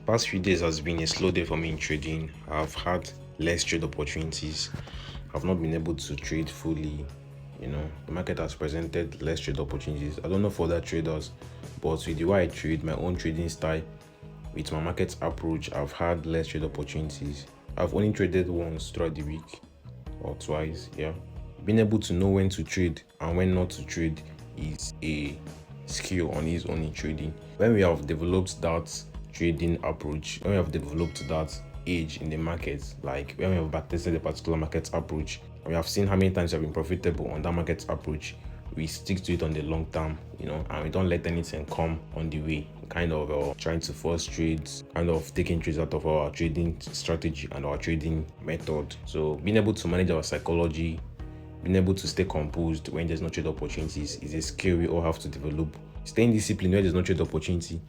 Past few days has been a slow day for me in trading. I've had less trade opportunities. I've not been able to trade fully. The market has presented less trade opportunities. I don't know for other traders, but with the way I trade, my own trading style, with my market approach, I've had less trade opportunities. I've only traded once throughout the week or twice. Yeah, being able to know when to trade and when not to trade is a skill on its own in trading. When we have developed that trading approach, when we have developed that edge in the market, like when we have backtested a particular market approach, we have seen how many times we have been profitable on that market approach, we stick to it on the long term, and we don't let anything come on the way, kind of trying to force trades, kind of taking trades out of our trading strategy and our trading method. So being able to manage our psychology, being able to stay composed when there's no trade opportunities is a skill we all have to develop. Staying disciplined when there's no trade opportunity,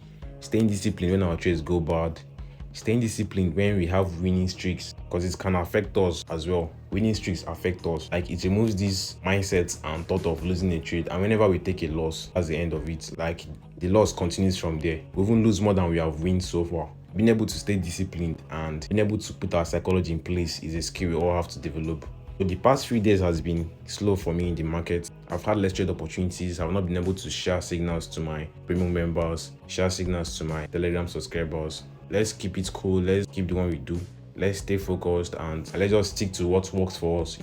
staying disciplined when our trades go bad, staying disciplined when we have winning streaks, because it can affect us as well. Winning streaks affect us. Like, it removes this mindset and thought of losing a trade, and whenever we take a loss, that's the end of it. Like, the loss continues from there. We even lose more than we have win so far. Being able to stay disciplined and being able to put our psychology in place is a skill we all have to develop. So the past few days has been slow for me in the market. I've had less trade opportunities. I've not been able to share signals to my premium members, share signals to my Telegram subscribers. Let's keep it cool. Let's keep doing what we do. Let's stay focused and let's just stick to what works for us.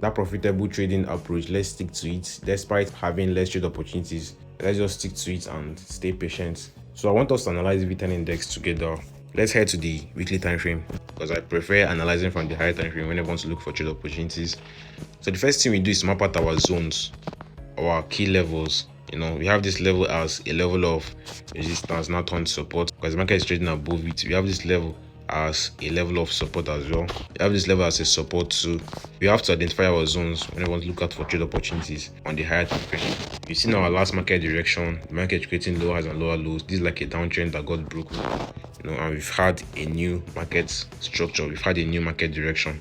That profitable trading approach, let's stick to it. Despite having less trade opportunities, let's just stick to it and stay patient. So I want us to analyze the VTEN index together. Let's head to the weekly time frame, because I prefer analyzing from the higher time frame when I want to look for trade opportunities. So the first thing we do is map out our zones, our key levels. We have this level as a level of resistance, not turned support, because the market is trading above it. We have this level as a level of support as well. We have this level as a support, so we have to identify our zones when we want to look out for trade opportunities on the higher time frame. You've seen our last market direction, the market creating lower highs and lower lows. This is like a downtrend that got broken, and we've had a new market structure, we've had a new market direction.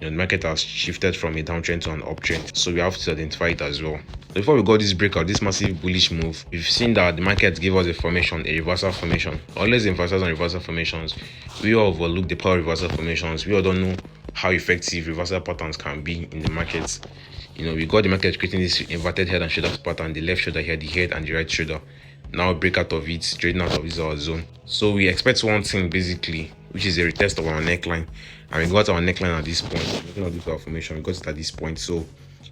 The market has shifted from a downtrend to an uptrend, so we have to identify it as well. So before we got this breakout, this massive bullish move, we've seen that the market gave us a formation, a reversal formation. Always emphasize on reversal formations. We all overlook the power of reversal formations. We all don't know how effective reversal patterns can be in the markets. We got the market creating this inverted head and shoulders pattern, the left shoulder here, the head and the right shoulder. Now break out of it, trading out of this our zone. So we expect one thing basically, which is a retest of our neckline, and we got our neckline at this point. Looking at this formation, we got it at this point. So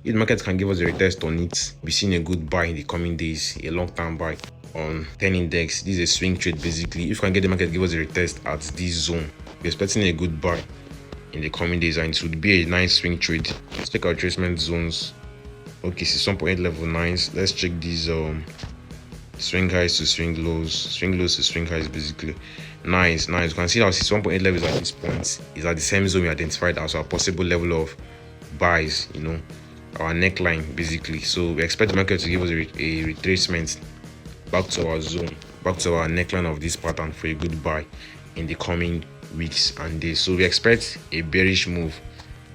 if the market can give us a retest on it, we're seeing a good buy in the coming days, a long-term buy on 10 index. This is a swing trade basically. If we can get the market to give us a retest at this zone, we're expecting a good buy in the coming days, and it would be a nice swing trade. Let's check our retracement zones. Okay, 1.8 level 9s. Let's check these swing highs to swing lows to swing highs basically. Nice. You can see our 1.8 levels at this point is at the same zone we identified as our possible level of buys, our neckline basically. So we expect the market to give us a retracement back to our zone, back to our neckline of this pattern for a good buy in the coming weeks and days. So we expect a bearish move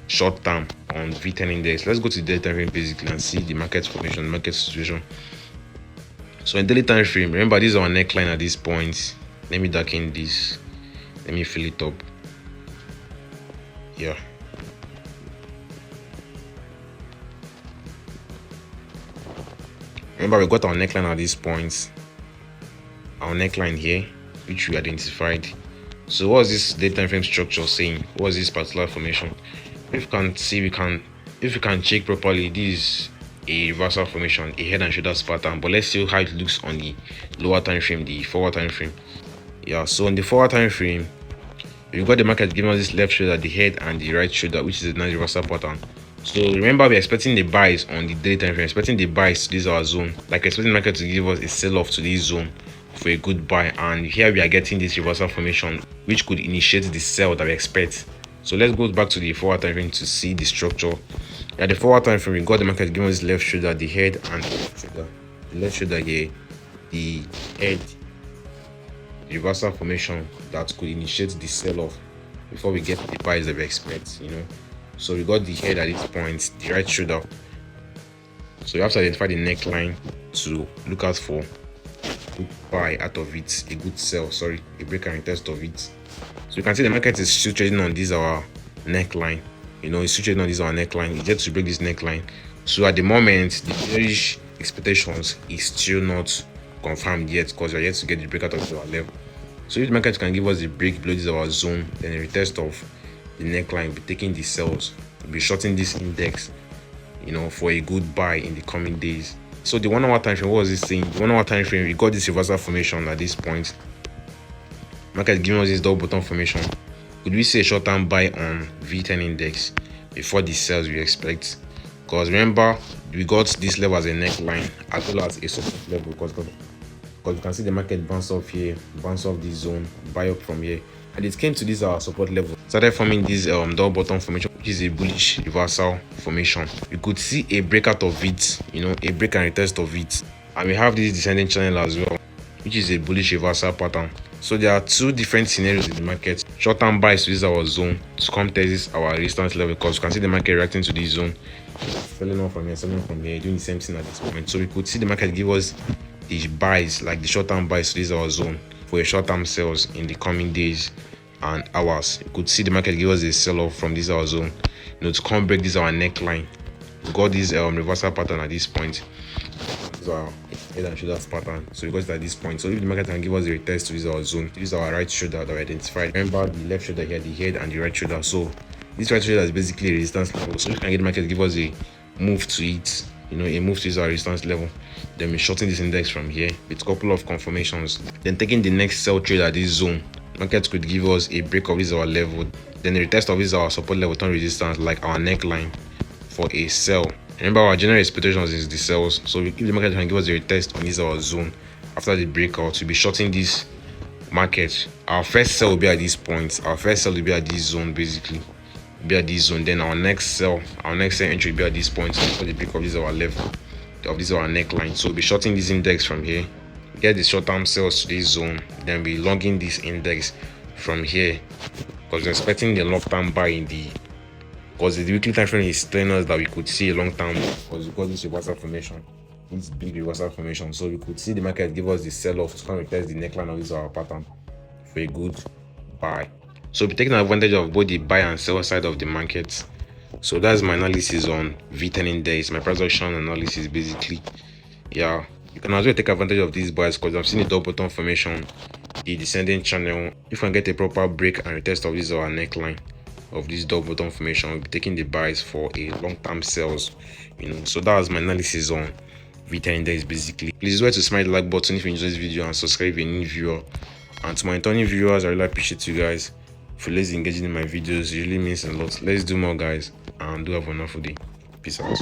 short term on VTEN index. Let's go to the daily time frame basically and see the market formation, market situation. So in daily time frame, remember this is our neckline at this point. Let me darken this, let me fill it up. Yeah, remember we got our neckline at this point, our neckline here, which we identified. So what's this daily time frame structure saying? What's this particular formation? If you can see, if you can check properly, this is a reversal formation, a head and shoulders pattern. But let's see how it looks on the lower time frame, the forward time frame. Yeah, so on the forward time frame, we got the market giving us this left shoulder, the head and the right shoulder, which is a nice reversal pattern. So remember, we're expecting the buys on the daily time frame, expecting the buys to this our zone, like expecting the market to give us a sell-off to this zone for a good buy. And here we are getting this reversal formation, which could initiate the sell that we expect. So let's go back to the forward time frame to see the structure. At the forward time frame, we got the market giving us left shoulder, the head and the left shoulder. The left shoulder here, the head, the reversal formation that could initiate the sell-off before we get the buys that we expect. So we got the head at this point, the right shoulder. So you have to identify the neckline to look out for. buy out of it, a good sell, sorry, a break and retest of it. So you can see the market is still trading on this our neckline. It's still trading on this our neckline. It's yet to break this neckline. So at the moment, the bearish expectations is still not confirmed yet, because we're yet to get the breakout of our level. So if the market can give us a break below this our zone, then a retest of the neckline will be taking the sells, will be shorting this index, for a good buy in the coming days. So the 1 hour time frame, what was this saying? The 1 hour time frame, we got this reversal formation at this point. Market giving us this double bottom formation. Could we see a short-term buy on V10 index before the sells we expect? Because remember, we got this level as a neckline as well as a support level, because you can see the market bounce off here, bounce off this zone, buy up from here, and it came to this support level, started forming this double bottom formation, which is a bullish reversal formation. You could see a breakout of it, a break and retest of it, and we have this descending channel as well, which is a bullish reversal pattern. So there are two different scenarios in the market. Short-term buys to this our zone to come test this our resistance level, because you can see the market reacting to this zone, selling off from here, selling from here, doing the same thing at this moment. So we could see the market give us the buys, like the short-term buys to this our zone for a short-term sales in the coming days and hours. You could see the market give us a sell-off from this our zone, to come break this our neckline. We got this reversal pattern at this point. So our head and shoulders pattern. So we got it at this point. So if the market can give us a retest to this our zone, this is our right shoulder that we identified. Remember the left shoulder here, the head, and the right shoulder. So this right shoulder is basically a resistance level. So if we can get the market to give us a move to it, a move to this our resistance level, then we're shorting this index from here with a couple of confirmations, then taking the next sell trade at this zone. Market could give us a break of this our level, then a retest of this our support level, turn resistance like our neckline for a sell. Remember, our general expectations is the sells. So if the market can give us a retest on this our zone after the breakout, we'll be shorting this market. Our first sell will be at this point. Our first sell will be at this zone, basically. Be at this zone. Then our next sell entry will be at this point for the break of this our level, of this our neckline. So we'll be shorting this index from here, get the short-term sales to this zone, then be longing this index from here, because we're expecting the long-term buy in the, because the weekly time frame is telling us that we could see a long-term, because we got this reversal formation, this big reversal formation. So we could see the market give us the sell-off to come retest the neckline of this our pattern for a good buy. So we'll be taking advantage of both the buy and sell side of the market. So that's my analysis on V10 index, my price action analysis basically. Yeah, you can as well take advantage of these buys, because I've seen the double bottom formation, the descending channel. If we can get a proper break and retest of this our neckline of this double bottom formation, we'll be taking the buys for a long-term sales. So that was my analysis on V10 index basically. Please remember to smash the like button if you enjoyed this video, and subscribe if you're a new viewer. And to my returning viewers, I really appreciate you guys for always engaging in my videos. It really means a lot. Let's do more, guys, and do have a wonderful day. Peace out.